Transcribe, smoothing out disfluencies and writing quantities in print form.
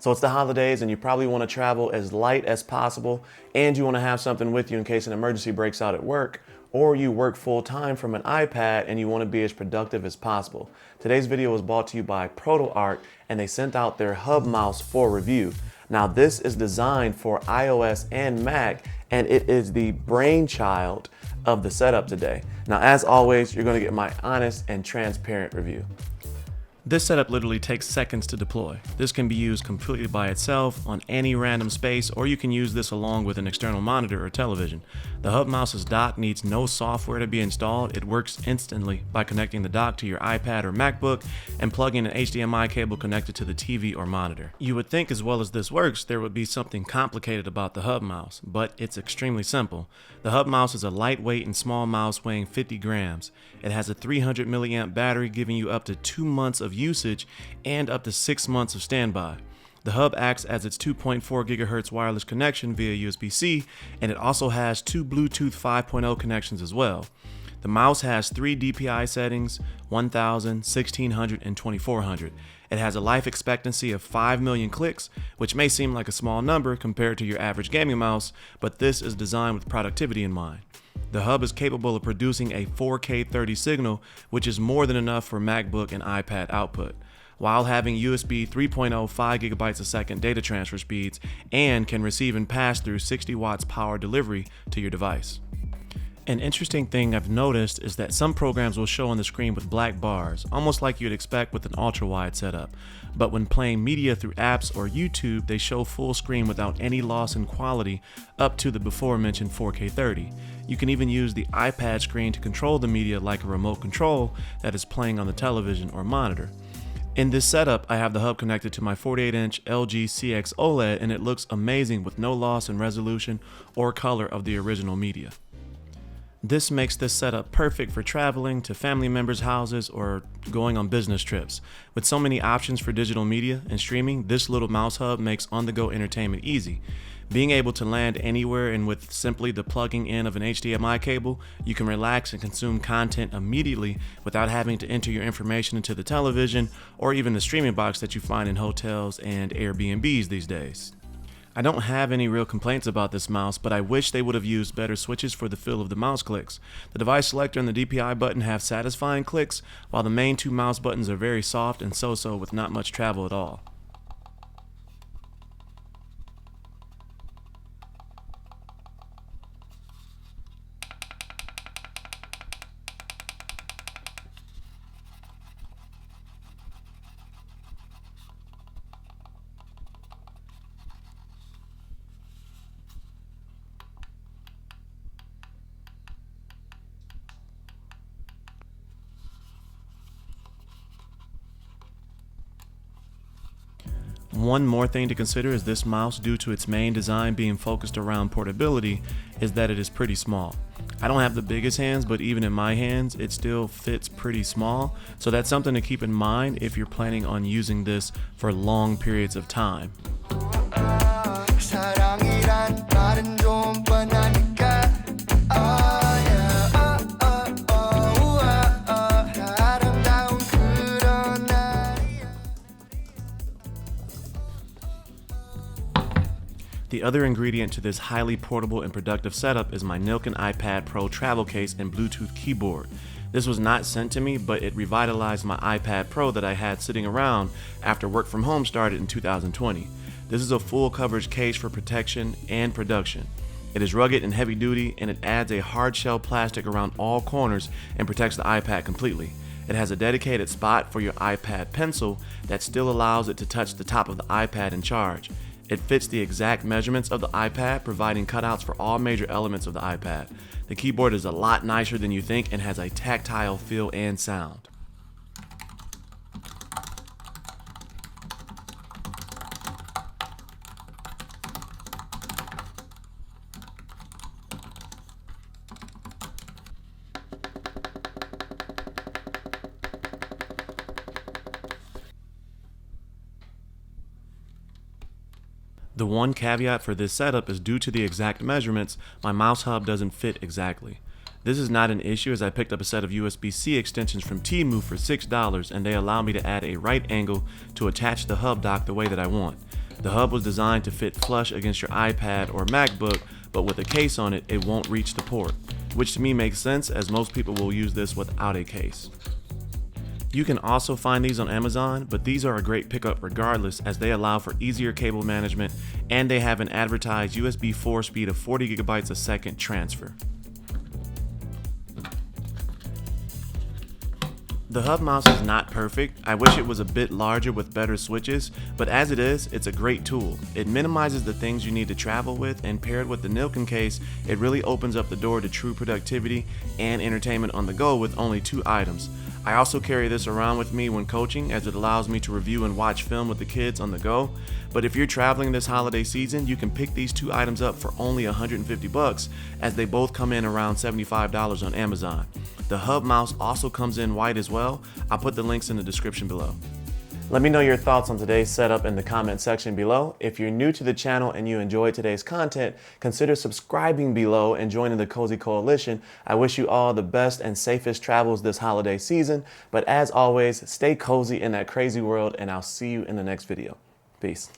So it's the holidays and you probably want to travel as light as possible, and you want to have something with you in case an emergency breaks out at work, or you work full time from an iPad and you want to be as productive as possible. Today's video was brought to you by ProtoArt, and they sent out their hub mouse for review. Now this is designed for iOS and Mac, and it is the brainchild of the setup today. Now, as always, you're going to get my honest and transparent review. This setup literally takes seconds to deploy. This can be used completely by itself on any random space, or you can use this along with an external monitor or television. The hub mouse's dock needs no software to be installed. It works instantly by connecting the dock to your iPad or MacBook and plugging an HDMI cable connected to the TV or monitor. You would think as well as this works, there would be something complicated about the hub mouse, but it's extremely simple. The hub mouse is a lightweight and small mouse weighing 50 grams. It has a 300 milliamp battery giving you up to 2 months of usage and up to 6 months of standby. The hub acts as its 2.4 gigahertz wireless connection via USB-C, and it also has 2 Bluetooth 5.0 connections as well. The mouse has 3 DPI settings, 1000, 1600, and 2400. It has a life expectancy of 5 million clicks, which may seem like a small number compared to your average gaming mouse, but this is designed with productivity in mind. The hub is capable of producing a 4K 30 signal, which is more than enough for MacBook and iPad output, while having USB 3.0 5 gigabytes a second data transfer speeds, and can receive and pass through 60 watts power delivery to your device. An interesting thing I've noticed is that some programs will show on the screen with black bars, almost like you'd expect with an ultra-wide setup. But when playing media through apps or YouTube, they show full screen without any loss in quality up to the before mentioned 4K 30. You can even use the iPad screen to control the media like a remote control that is playing on the television or monitor. In this setup, I have the hub connected to my 48-inch LG CX OLED, and it looks amazing with no loss in resolution or color of the original media. This makes this setup perfect for traveling to family members' houses or going on business trips. With so many options for digital media and streaming, this little mouse hub makes on-the-go entertainment easy. Being able to land anywhere, and with simply the plugging in of an HDMI cable, you can relax and consume content immediately without having to enter your information into the television or even the streaming box that you find in hotels and Airbnbs these days. I don't have any real complaints about this mouse, but I wish they would have used better switches for the feel of the mouse clicks. The device selector and the DPI button have satisfying clicks, while the main 2 mouse buttons are very soft and so-so with not much travel at all. One more thing to consider is this mouse, due to its main design being focused around portability, is that it is pretty small. I don't have the biggest hands, but even in my hands, it still fits pretty small, so that's something to keep in mind if you're planning on using this for long periods of time. The other ingredient to this highly portable and productive setup is my Nilkin iPad Pro travel case and Bluetooth keyboard. This was not sent to me, but it revitalized my iPad Pro that I had sitting around after work from home started in 2020. This is a full coverage case for protection and production. It is rugged and heavy duty, and it adds a hard shell plastic around all corners and protects the iPad completely. It has a dedicated spot for your iPad pencil that still allows it to touch the top of the iPad and charge. It fits the exact measurements of the iPad, providing cutouts for all major elements of the iPad. The keyboard is a lot nicer than you think and has a tactile feel and sound. The one caveat for this setup is due to the exact measurements, my mouse hub doesn't fit exactly. This is not an issue, as I picked up a set of USB-C extensions from Temu for $6, and they allow me to add a right angle to attach the hub dock the way that I want. The hub was designed to fit flush against your iPad or MacBook, but with a case on it, it won't reach the port, which to me makes sense as most people will use this without a case. You can also find these on Amazon, but these are a great pickup regardless as they allow for easier cable management and they have an advertised USB 4 speed of 40 gigabytes a second transfer. The hub mouse is not perfect. I wish it was a bit larger with better switches, but as it is, it's a great tool. It minimizes the things you need to travel with, and paired with the Nilken case, it really opens up the door to true productivity and entertainment on the go with only 2 items. I also carry this around with me when coaching as it allows me to review and watch film with the kids on the go. But if you're traveling this holiday season, you can pick these 2 items up for only $150 as they both come in around $75 on Amazon. The hub mouse also comes in white as well. I'll put the links in the description below. Let me know your thoughts on today's setup in the comment section below. If you're new to the channel and you enjoyed today's content, consider subscribing below and joining the Cozy Coalition. I wish you all the best and safest travels this holiday season. But as always, stay cozy in that crazy world, and I'll see you in the next video. Peace.